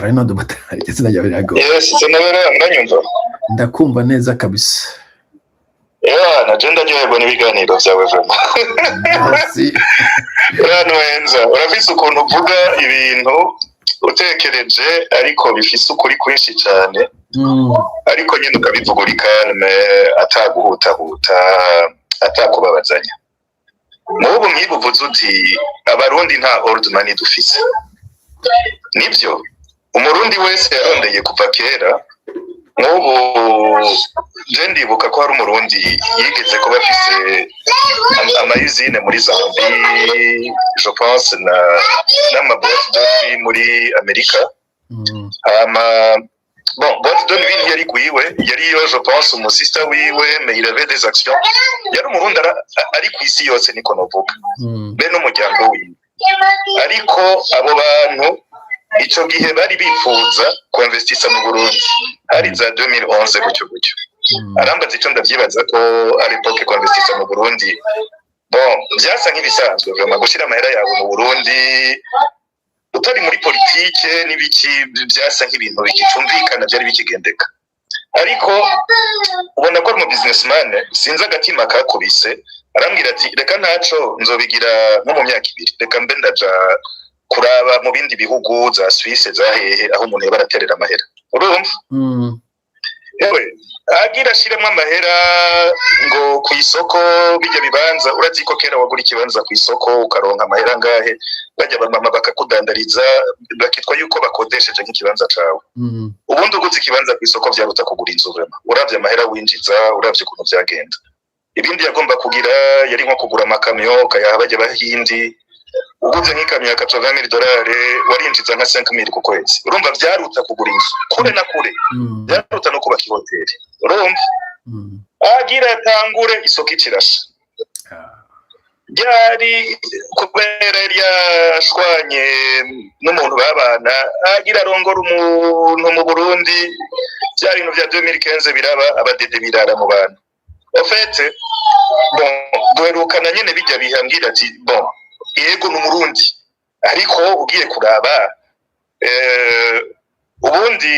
Reinaldo Matari izina ryawe rirago. Yes, sinabera nganyumva. Ndakumva neza kabisa. Na jenda nyoyego n'ibiganiro byawe vema. Merci. Wenza urafise ukuntu uvuga ibintu utekereje ariko bifise ukuri kwinshi cyane. Ariko nyine ukabivuga uri calme ataguhutahuta atakubabazanya. Mubu mwibuvuze uti abarundi nta ordre mani dufise. Nibyo umurundi wese yarondeye kuva kera. Mubu je ndibuka ko hari umurundi yigeze kuba afise amayuzine muri Zambie, je pense n'amaboîte de nuit muri Amerika. Bon, boîte de nuit yari kuiwe, yari yo je pense umusista wiwe, mais il avait des actions. Yari umurundi ari kwisi yose niko novuga. Be n'umuryango wiwe. Ariko abo bantu ico gihe bari bifuza kuinvestisa mu Burundi. Hari za 2011 gutyo. Arambaza ico ndavyibaza ko ari l'époque kuinvestisa mu Burundi. Bon, byasa nk'ibisanzwe vraiment gushira amahera yawe mu Burundi. Utari muri politike n'ibiki byasa nk'ibintu bikicumvikana byari bikigendeka. Ariko ubona ko ari mu businessman sinza agatima kakubise arambwira ati reka ntaco nzobigira nko mu myaka 2 reka mbe ndaja kuraba mu bindi bihugu za Suisse za hehe aho umuntu yabaraterera amahera urumva yewe agira shiremo amahera ngo ku isoko bijya bibanza urazi ko kera wagura ikibanza ku isoko ukaronka amahera ngahe bajya bamama bakakudandariza bakitwa yuko bakodesheje nk'ikibanza cawe ubundi uguze ikibanza ku isoko byaruta kugura inzu vema uravye amahera winjiza uravye ukuntu byagenda ibindi yagomba kugira yari nko kugura amakamyo kayaha bajya bahindi uguze nk'ikamyo ya $80,000 warinjiza nka 5,000 ku kwezi urumva byaruta kugura inzu kure na kure byaruta no kubaka hoteli urumva agira tangure isoko ikirasha byari kubera yashwanye n'umuntu babana agira rongora umuntu mu Burundi byari no bya 2015 biraba abadede birara mu bantu en fait bon duherukana nyene bijya bihambira ati bon yego n'umurundi ariko ugiye kuraba ubundi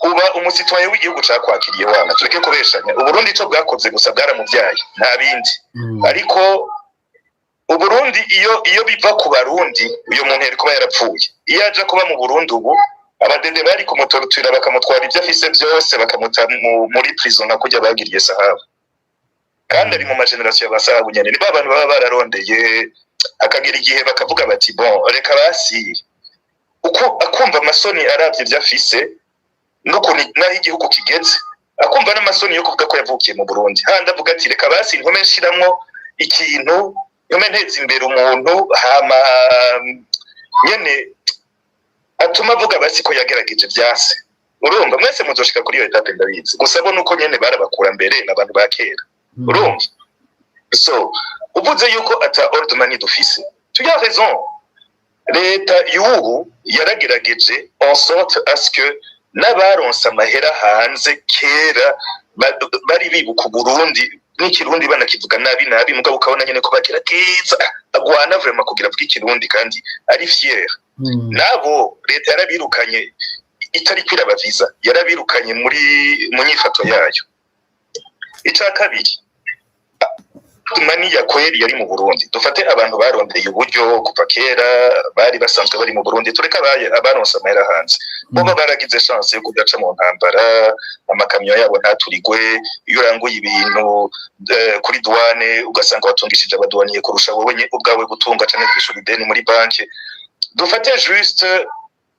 uba umusitwaye w'igihugu cakwakiriye wana tureke kubeshanya uburundi cyo bwakoze gusa bwaramuvyaye nta bindi ariko uburundi iyo biva ku barundi uyo muntu yari kuba yarapfuye iyo aje kuba mu Burundi ubu abadede bari kumutortura bakamutwara ibyo afise byose bakamuta muri prison nka kujya bagiriye Sahabu kandi ari mu mageneration y'abasahabu nyene niba abantu baba bararondeye akagira igihe bakavuga bati bon reka basi uko akumva amasoni aravye byafise nuko naho igihugu kigeze akumva n'amasoni yo kuvuga ko yavukiye mu Burundi handi avuga ati reka basi nkome nshiramwo ikintu yome nteza imbere umuntu hama nyene atuma avuga basi ko yagerageje byase urumva mwese muzoshika kuri iyo etape ndabizi gusa bo nuko nyene barabakura mbere n'abantu bakera urumva so uvuze yuko ata ordre mani dufise tu as raison leta y'ubu yaragerageje en sorte à ce que n'abaronse amahera hanze kera bari bibuka Burundi n'ikirundi banakivuga nabi mugabo ukabona nyene ko bakira keza agwana vraiment kugira vuga ikirundi kandi ari fier nabo leta yarabirukanye itari kwiraba visa yarabirukanye muri munyifato yayo ica kabiri mani ya kweli yari mu Burundi dufate abantu barondeye uburyo kuva kera bari basanzwe bari mu Burundi tureka abaronse amahera hanze bo baragize chance yo kudaca mu ntambara amakamyo yabo ntaturigwe iyo uranguye ibintu kuri douane ugasanga watungishije abadouaniye kurusha wowe ubwawe gutunga cyane kwishura ideni muri banki dufate juste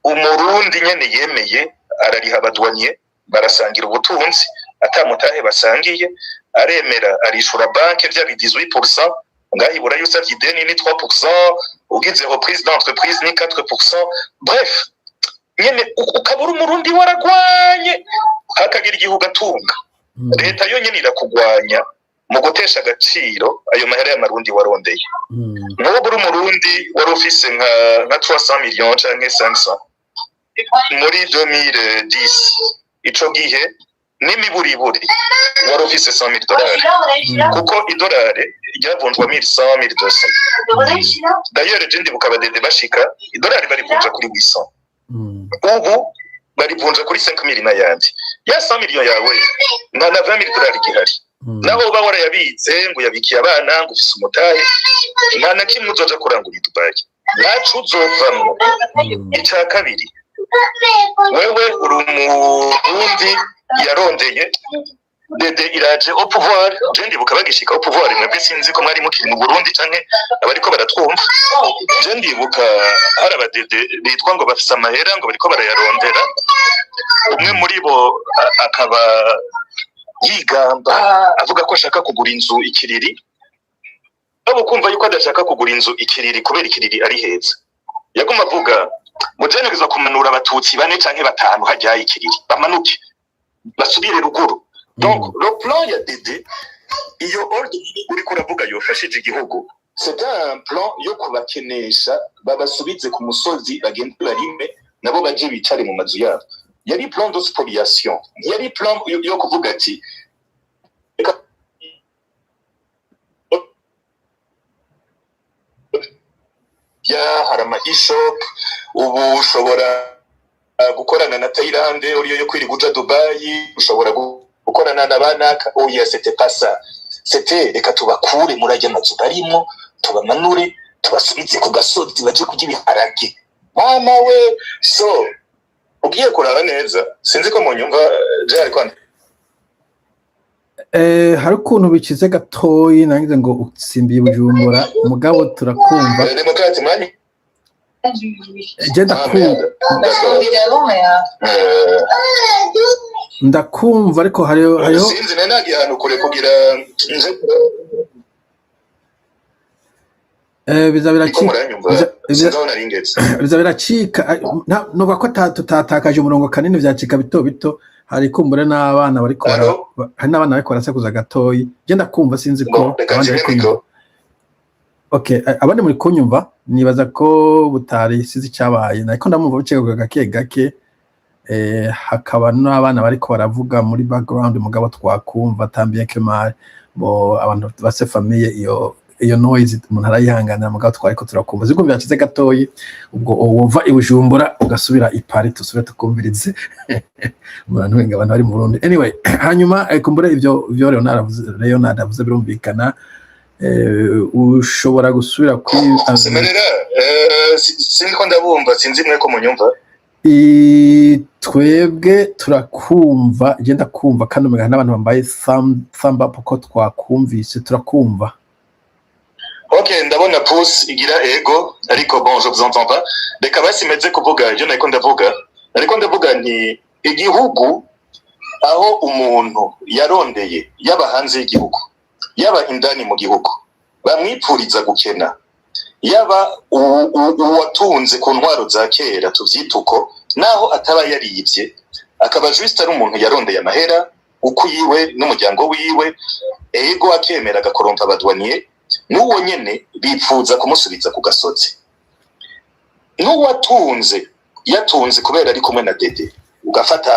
umurundi nyene yemeye arariha abadouaniye barasangira ubutunzi atamutahe basangiye aremera arishura banke bya 18% ngahibura yusavye ideni ni 3% ugize reprise d'entreprise ni 4%. Bref nyene ukabura umurundi waragwanye hakagira igihugu atunga leta yo nyene irakugwanya mu gutesha agaciro ayo mahera y'amarundi warondeye n'ubura umurundi wari ufise nka 300 millions canke 500 muri 2010 ico gihe n'imiburiburi wari ufise $100,000 kuko idolari ryavunjwa 1100 1200 d'ailleurs je ndibuka abadede bashika idolari barivunja kuri 800 ubu barivunja kuri 5 miliyoni n'ayandi ya 100 miliyoni yawe nta na 20 miliyoni gihari naho uba warayabitse ngo yabikiye abana ngo ufise umutahe nta na kimwe uzoja kurangura i Dubai ntacu uzovamwo icya kabiri wewe uri umurundi yarondeye Dede iraje au pouvoir je ndibuka bagishika au pouvoir mwebwe sinzi ko mwari mukiri mu Burundi canke abariko baratwumva je ndibuka hari abadede bitwa ngo bafise amahera ngo bariko barayarondera umwe muri bo akaba yigamba avuga ko ashaka kugura inzu ikiriri abo kumva yuko adashaka kugura inzu ikiriri kubera ikiriri ari heza yaguma avuga mujenegeza kumanura abatutsi 4 canke 5 hajyaye ikiriri bamanuke basubire ruguru. Donc le plan ya Dede iyo ordre uri kuravuga yofashije igihugu c'est un plan yo kubakenesha babasubize ku musozi bagende barime nabo baje bicare mu mazu yabo yari plan de spoliation yari plan yo kuvuga ati ya harama e-shop ubu ushobora gukorana na Thailand uriyo yo kwiri guja Dubai ushobora gukorana n'abanaka oya c'était pas ça c'était reka tubakure murajya amazu barimo tubamanure tubasubize ku gasozi baje kujya ibiharage mama we so ugiye kuraba neza sinzi ko mu nyumva je ariko hari ukuntu bikize gatoyi nangize ngo utsimbiye Bujumbura mugabo turakumva demokrati mani ndakumva ariko hariho sinzi nanagiye hano kure kugira bizabiracika nuba ko tutatakaje umurongo kanini vyacika bito bito hari kumbure n'abana bariko hari n'abana bariko barasekuza gatoyi je ndakumva sinzi ko abandi bariko okay abandi muri kunyumva nibaza ko butari sizi cyabaye nako ndamumva bicego gake gake hakaba n'abana bariko baravuga muri background mugabo twakumva tambiye kemari bo abantu base famille iyo noise umuntu arayihangana mugabo twariko turakumva ziko byakize gatoyi ubwo wova ibujumbura ugasubira ipari tusubire tukumvirize abantu wenga abantu bari mu Burundi anyway hanyuma kumbure ivyo Leonard avuze birumvikana ushobora gusubira kuri semerera sinzi ko ndabumva sinzi mwe ko munyumva twebwe turakumva genda kumva kandi umenya n'abantu bambaye thumb up ko twakumvise turakumva. Okay ndabona pouce igira ego ariko bon je vous entends pas reka basimeze kuvuga je nako ndavuga ariko ndavuga nti igihugu aho umuntu yarondeye yaba hanze y'igihugu yaba indani mu gihugu bamwipfuriza gukena yaba uwatunze ku ntwaro za kera tuvyituko naho ataba yariyivye akaba juste ari umuntu yarondeye amahera uko yiwe n'umuryango wiwe ego akemera agakorompa abadwaniye n'uwo nyene bipfuza kumusubiza ku gasozi n'uwatunze yatunze kubera ari kumwe na Dede ugafata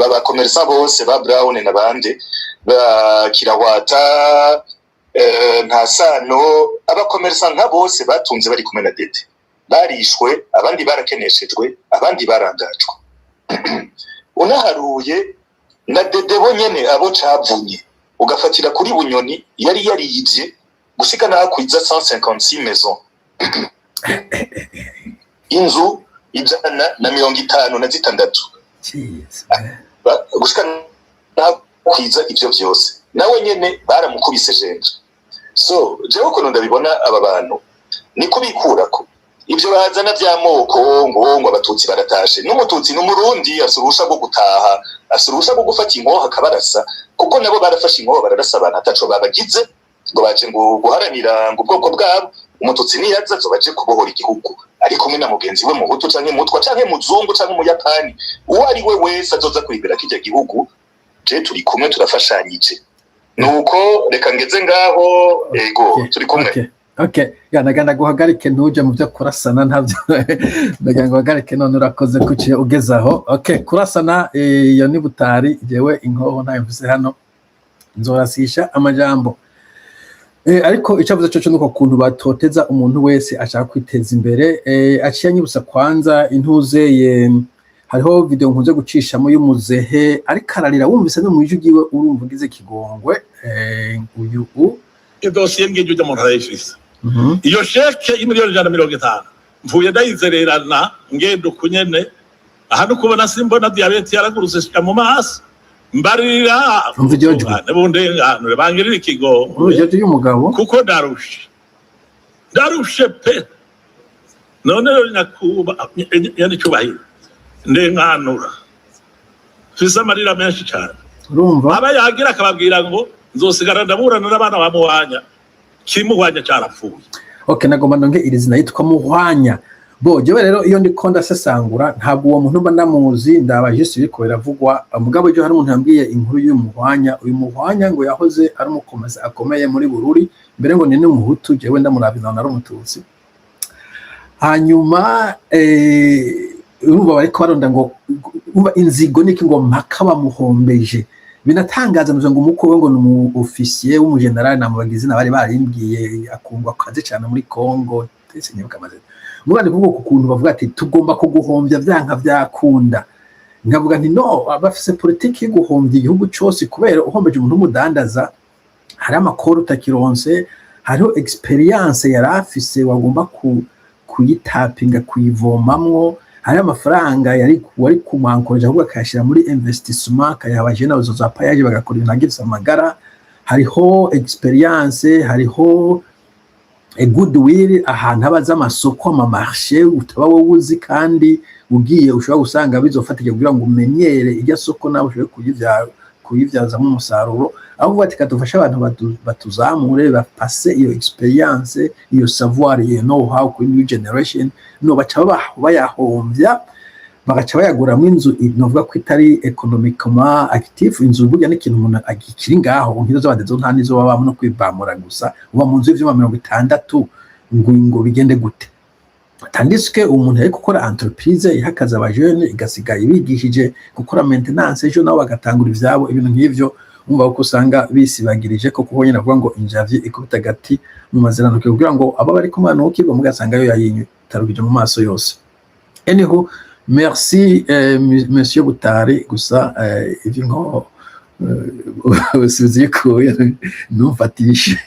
abakomersa bose ba Brown n'abandi ba Kirawata nta sano abakomersa nka bose batunze bari kumwe na Dede barishwe abandi barakeneshejwe abandi barangajwe unaharuye na Dede bonyene abo cavunye ugafatira kuri Bunyoni yari yariyivye gushika nakwiza 156 maison inzu ijana na 56 gushika nakwiza ivyo vyose nawe nyene baramukubise jenje so jewe ukuntu ndabibona aba bantu niko bikurako ivyo bazana vy'amoko ngo abatutsi baratashe n'umututsi n'umurundi asurusha bwo gutaha asurusha bwo gufata inkoho akabarasa kuko nabo barafashe inkoho bararasa abantu ataco babagize ngo baje ngo guharanira ngo ubwoko bwabo umututsi niyaza zo baje kubohora igihugu ari kumwe na mugenzi we mu Hutu canke mutwa canke muzungu canke mu Yapani uwo ari we wese azoza kwibera kijya gihugu je turi kumwe turafashanyije nuko reka ngeze ngaho ego turi kumwe okay naganda guhagarike ntuje mu byo kurasana ntabyo ndaganga guhagarike none urakoze kuciye ugezaho okay kurasana iyo ni butari jewe inkoho ntayo mvise hano nzorasisha amajambo ariko icavuze cyo nuko kuntu batoteza umuntu wese ashaka kwiteza imbere aciye nyibutsa kwanza intuzeye hariho video nkunze gucishamo y'umuzehe ariko ararira wumvise no mwijwi giwe urumva ugize kigongwe uyu dosiye ngije ujya mu ntara y'ifisi iyo sheke y'imiliyoni 150 mvuye ndayizererana ngende ukunyene aha no kubona simbona diabete yaragurutse mu maso mbarira nebundenganure bangirira ikigo urujye y'umugabo kuko ndarushe pe none nyakuba yani cyubahiro ndenganura fisa amarira menshi cyane urumva aba yagira akababwira ngo nzosigara ndaburana n'abana ba muhanya kimuhwanya cyarapfuye okay nagomba ndonge iri zina yitwa muhwanya boje rero iyo ndiko ndasesangura ntabwo uwo muntu mba ndamuzi ndabajisi biriko biravugwa mugabo ejo hari umuntu yambwiye inkuru uyu muhwanya ngo yahoze ari umukomeza akomeye muri Bururi mbere ngo ni n'umuhutu jewe ndamurabina na rumututsi hanyuma urumva bariko baronda ngo inzigo niki ngo mpaka bamuhombeje binatangaza ngo umukwe we ngo ni umu officier w'umugenerali namubagize nabari barimbwiye akungwa kaze cyane muri Kongo ndetse nyabukamaze mugandi kuvuga ku kuntu bavuga ati tugomba kuguhombya byanka byakunda nkavuga nti no abafise politiki yo guhombya igihugu cyose kubera uhombeje umuntu umudandaza hari amakuru utakironse hariho experience yarafise wagomba kuyitapinga kuyivomamwo hari amafaranga yari kumwankoreje ahubwo akayashira muri investissement kayabaje nazo za payaje bagakora inagirisa amagara hariho experience hariho a goodwill ahantu abaza amasoko amamarché utaba wowe kandi ugiye ushobora gusanga bizofatike kugira ngo umenyere irya soko nawe ushobora kuyivyazamo umusaruro aho bati katufasha abantu batuzamure bapase iyo experience iyo savoir iyo know how ku new generation no baca bayahombya bagaca bayaguramo inzu novuga ko itari economically active inzu burya n'ikintu umuntu agikiri ngaho nkizo z'abadezo nta nizo babamo no kwibamura gusa uba mu nzu y'ivyuma 60 ngo bigende gute tandiswe umuntu ari gukora entreprise ihakaza abajene igasigaye bigishije gukora maintenance ejo nabo bagatangura ivyabo ibintu nk'ivyo umva uko usanga bisibagirije ko kuko nyine avuga ngo injavye ikubita gati mu mazerano kugira ngo aba bari kumwana ukirwa mugasanga yo yayinyu tarugije mu maso yose anyhow merci monsieur Butari gusa ivyo ngo usuzi ko numfatishe